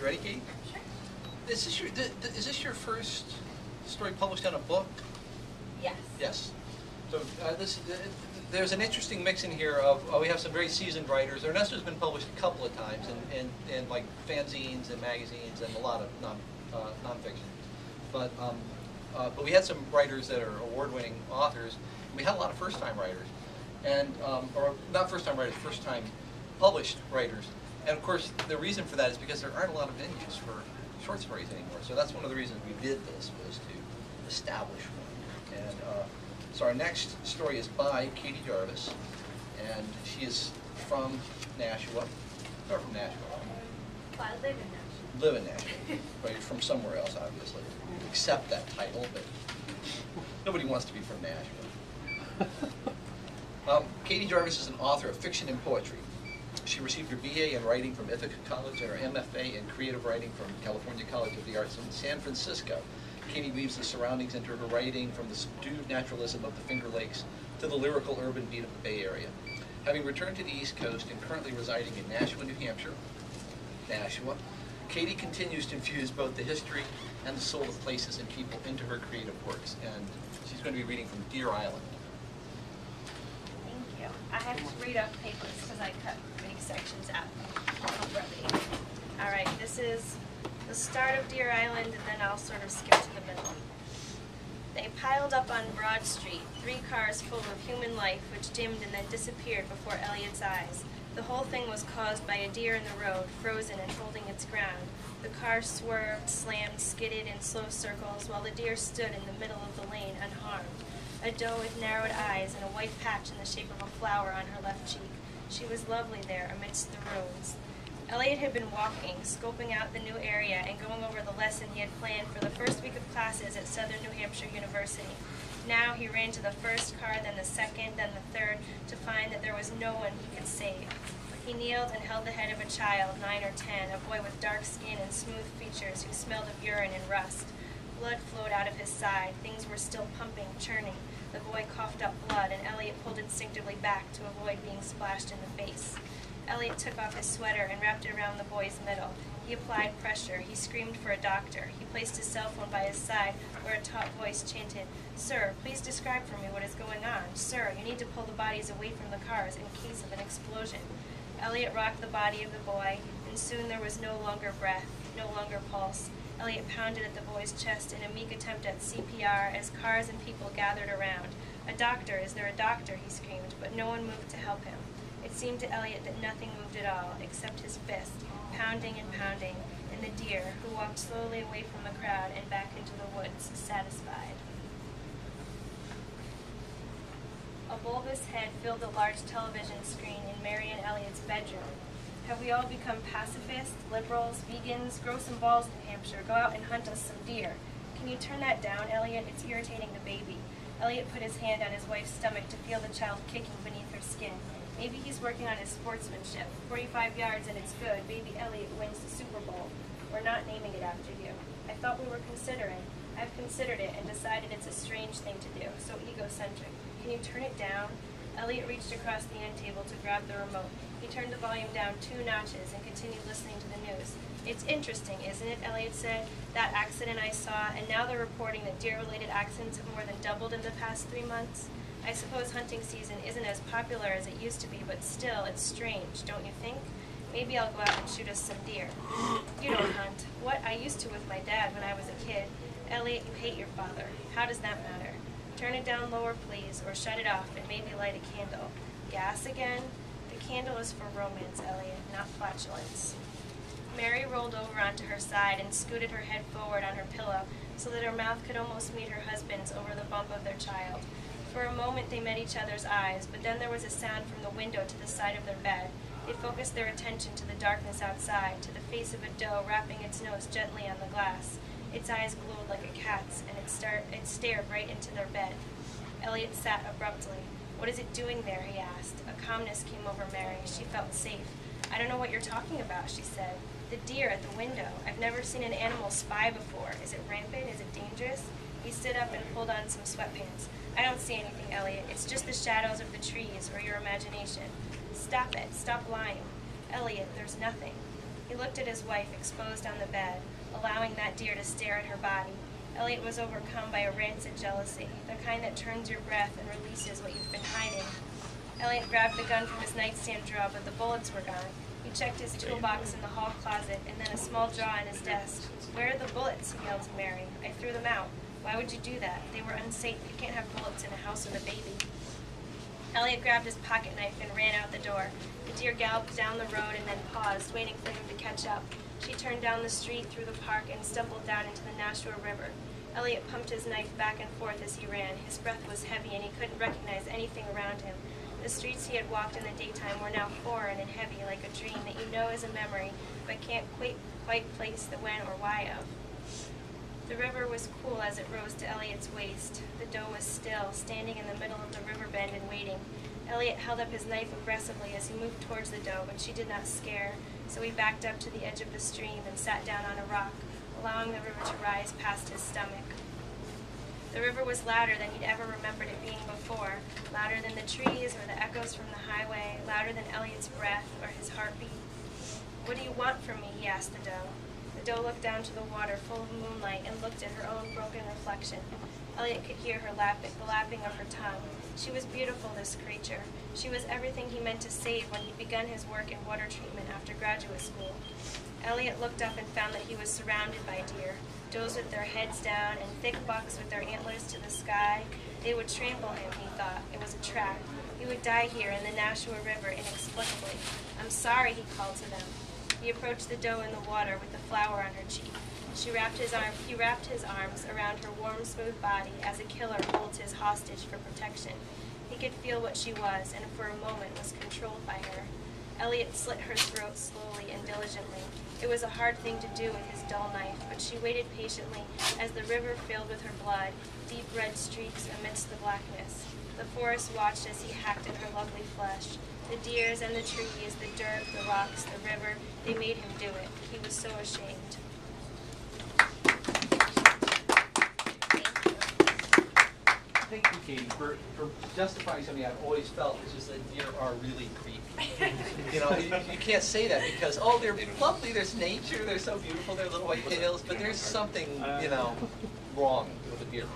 You ready, Katie? Sure. Is this your first story published in a book? Yes. Yes. So there's an interesting mix in here of, we have some very seasoned writers. Ernesto's been published a couple of times in like fanzines and magazines and a lot of nonfiction. But we had some writers that are award-winning authors. We had a lot of first-time writers, and or not first-time writers, first-time published writers. And of course, the reason for that is because there aren't a lot of venues for short stories anymore. So that's one of the reasons we did this, was to establish one. And so our next story is by Katie Jarvis, and she is from Nashua. Or from Nashua. Well, I live in Nashua. Live in Nashua. But you're from somewhere else, obviously. Accept that title, but nobody wants to be from Nashua. Katie Jarvis is an author of fiction and poetry. She received her BA in writing from Ithaca College and her MFA in creative writing from California College of the Arts in San Francisco. Katie weaves the surroundings into her writing, from the subdued naturalism of the Finger Lakes to the lyrical urban beat of the Bay Area. Having returned to the East Coast and currently residing in Nashua, New Hampshire, Katie continues to infuse both the history and the soul of places and people into her creative works. And she's going to be reading from Deer Island. Thank you. I have to read off papers because I cut big sections out of brevity. All right, this is the start of Deer Island, and then I'll sort of skip to the middle. They piled up on Broad Street, 3 cars full of human life, which dimmed and then disappeared before Elliot's eyes. The whole thing was caused by a deer in the road, frozen and holding its ground. The car swerved, slammed, skidded in slow circles, while the deer stood in the middle of the lane unharmed. A doe with narrowed eyes and a white patch in the shape of a flower on her left cheek. She was lovely there amidst the ruins. Elliot had been walking, scoping out the new area and going over the lesson he had planned for the first week of classes at Southern New Hampshire University. Now he ran to the first car, then the second, then the third, to find that there was no one he could save. He kneeled and held the head of a child, 9 or 10, a boy with dark skin and smooth features who smelled of urine and rust. Blood flowed out of his side. Things were still pumping, churning. The boy coughed up blood, and Elliot pulled instinctively back to avoid being splashed in the face. Elliot took off his sweater and wrapped it around the boy's middle. He applied pressure. He screamed for a doctor. He placed his cell phone by his side, where a taut voice chanted, "Sir, please describe for me what is going on. Sir, you need to pull the bodies away from the cars in case of an explosion." Elliot rocked the body of the boy, and soon there was no longer breath, no longer pulse. Elliot pounded at the boy's chest in a meek attempt at CPR as cars and people gathered around. "A doctor, is there a doctor?" he screamed, but no one moved to help him. It seemed to Elliot that nothing moved at all, except his fist, pounding and pounding, and the deer, who walked slowly away from the crowd and back into the woods, satisfied. A bulbous head filled the large television screen in Mary and Elliot's bedroom. Have we all become pacifists, liberals, vegans? Grow some balls, New Hampshire. Go out and hunt us some deer. Can you turn that down, Elliot? It's irritating the baby. Elliot put his hand on his wife's stomach to feel the child kicking beneath her skin. Maybe he's working on his sportsmanship. 45 yards and it's good. Baby Elliot wins the Super Bowl. We're not naming it after you. I thought we were considering. I've considered it and decided it's a strange thing to do, so egocentric. Can you turn it down? Elliot reached across the end table to grab the remote. He turned the volume down 2 notches and continued listening to the news. "It's interesting, isn't it?" Elliot said. "That accident I saw, and now they're reporting that deer-related accidents have more than doubled in the past 3 months. I suppose hunting season isn't as popular as it used to be, but still, it's strange, don't you think? Maybe I'll go out and shoot us some deer." "You don't hunt." "What? I used to with my dad when I was a kid." "Elliot, you hate your father. How does that matter? Turn it down lower, please, or shut it off and maybe light a candle." "Gas again?" "The candle is for romance, Elliot, not flatulence." Mary rolled over onto her side and scooted her head forward on her pillow so that her mouth could almost meet her husband's over the bump of their child. For a moment they met each other's eyes, but then there was a sound from the window to the side of their bed. They focused their attention to the darkness outside, to the face of a doe wrapping its nose gently on the glass. Its eyes glowed like a cat's, and it stared right into their bed. Elliot sat abruptly. "What is it doing there?" he asked. A calmness came over Mary. She felt safe. "I don't know what you're talking about," she said. "The deer at the window. I've never seen an animal spy before. Is it rampant? Is it dangerous?" He stood up and pulled on some sweatpants. "I don't see anything, Elliot. It's just the shadows of the trees or your imagination." "Stop it. Stop lying." "Elliot, there's nothing." He looked at his wife exposed on the bed, allowing that deer to stare at her body. Elliot was overcome by a rancid jealousy, the kind that turns your breath and releases what you've been hiding. Elliot grabbed the gun from his nightstand drawer, but the bullets were gone. He checked his toolbox in the hall closet and then a small drawer in his desk. "Where are the bullets?" he yelled to Mary. "I threw them out." "Why would you do that? They were unsafe. You can't have bullets in a house with a baby." Elliot grabbed his pocket knife and ran out the door. The deer galloped down the road and then paused, waiting for him to catch up. She turned down the street, through the park, and stumbled down into the Nashua River. Elliot pumped his knife back and forth as he ran. His breath was heavy, and he couldn't recognize anything around him. The streets he had walked in the daytime were now foreign and heavy, like a dream that you know is a memory, but can't quite place the when or why of. The river was cool as it rose to Elliot's waist. The doe was still, standing in the middle of the river bend and waiting. Elliot held up his knife aggressively as he moved towards the doe, but she did not scare, so he backed up to the edge of the stream and sat down on a rock, allowing the river to rise past his stomach. The river was louder than he'd ever remembered it being before, louder than the trees or the echoes from the highway, louder than Elliot's breath or his heartbeat. "What do you want from me?" he asked the doe. The doe looked down to the water full of moonlight and looked at her own broken reflection. Elliot could hear her the lapping of her tongue. She was beautiful, this creature. She was everything he meant to save when he'd begun his work in water treatment after graduate school. Elliot looked up and found that he was surrounded by deer, does with their heads down and thick bucks with their antlers to the sky. They would trample him, he thought. It was a trap. He would die here in the Nashua River inexplicably. "I'm sorry," he called to them. He approached the doe in the water with the flower on her cheek. He wrapped his arms around her warm, smooth body as a killer holds his hostage for protection. He could feel what she was, and for a moment was controlled by her. Elliot slit her throat slowly and diligently. It was a hard thing to do with his dull knife, but she waited patiently as the river filled with her blood, deep red streaks amidst the blackness. The forest watched as he hacked at her lovely flesh. The deers and the trees, the dirt, the rocks, the river, they made him do it. He was so ashamed. Thank you, Katie, for justifying something I've always felt, which is that deer are really creepy. You know, you can't say that because, oh, they're lovely, there's nature, they're so beautiful, their little white tails, but there's something, you know, wrong with the deer.